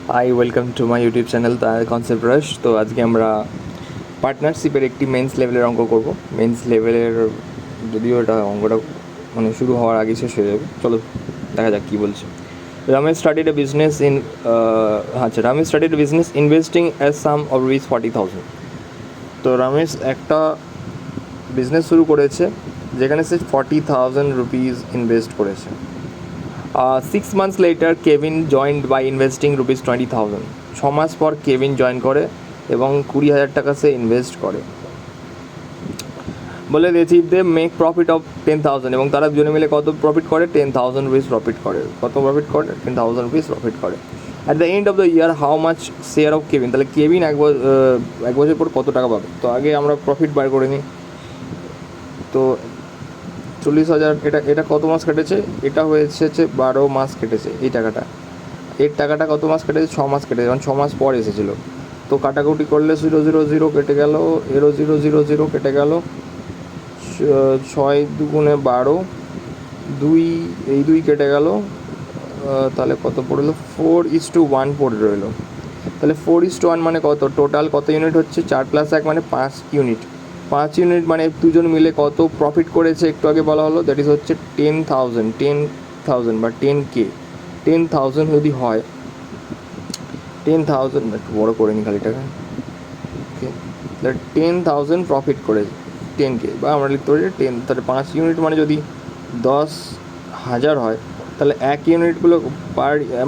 High, welcome to my YouTube channel the concept rush. তো আজকে আমরা পার্টনারশিপের একটি মেন্স লেভেলের অঙ্ক করব। মেন্স লেভেলের যদিও এটা অঙ্কটা মানে শুরু হওয়ার আগে শেষ হয়ে যাবে। চলো দেখা যাক কী বলছে। Ramesh started a business investing a sum of rupees 40,000. তো রমেশ একটা বিজনেস শুরু করেছে যেখানে সে 40,000 রুপিস ইনভেস্ট করেছে। 6 months later, Kevin joined by investing rupees 20,000. 6 মাস পর কেভিন জয়েন করে এবং 20,000 টাকা সে ইনভেস্ট করে। বলে দিয়েছি দে মেক প্রফিট অফ 10,000 এবং তারা দুজনে মিলে কত প্রফিট করে? 10,000 রুপিস প্রফিট করে। কত প্রফিট করে? 10,000 রুপিস প্রফিট করে। At the end of the year how much share of Kevin? তাহলে কেভিন এক বছর পর কত টাকা পাবে? তো আগে আমরা প্রফিট বার করে নিই। তো 40,000 এটা কত মাস কেটেছে? এটা হয়েছে 12 মাস কেটেছে। এই টাকাটা এর টাকাটা কত মাস কেটেছে? 6 মাস কেটেছে, কারণ 6 মাস পর এসেছিলো। তো কাটাকুটি করলে 0,0,0 কেটে গেল, এরও 0,0,0 কেটে গেল, 6 দুগুণে 12, 2 কেটে গেল, তাহলে কত পড়লো? 4:1 পড়ে রইলো। তাহলে 4:1 মানে কত? টোটাল কত ইউনিট হচ্ছে? 4 + 1 মানে 5 ইউনিট। 5 ইউনিট মানে দুজন মিলে কত প্রফিট করেছে একটু আগে বলা হলো, দ্যাট ইজ হচ্ছে 10,000 বা 10K। 10,000 যদি হয়, 10,000 একটু বড়ো করে নি খালিটাকে, ওকে, তাহলে 10,000 প্রফিট করেছে 10K, বা আমরা লিখতে পারি 10, তাহলে 5 ইউনিট মানে যদি 10,000 হয়, তাহলে এক ইউনিটগুলো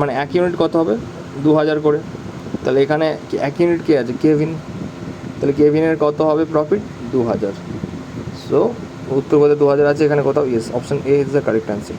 মানে এক ইউনিট কত হবে? 2,000 করে। তাহলে এখানে এক ইউনিট কে আছে? কেভিন। তাহলে কেভিনের কত হবে প্রফিট? 2,000। সো উত্তর বলতে 2,000 আছে এখানে কোথাও। Yes, option A is the correct answer.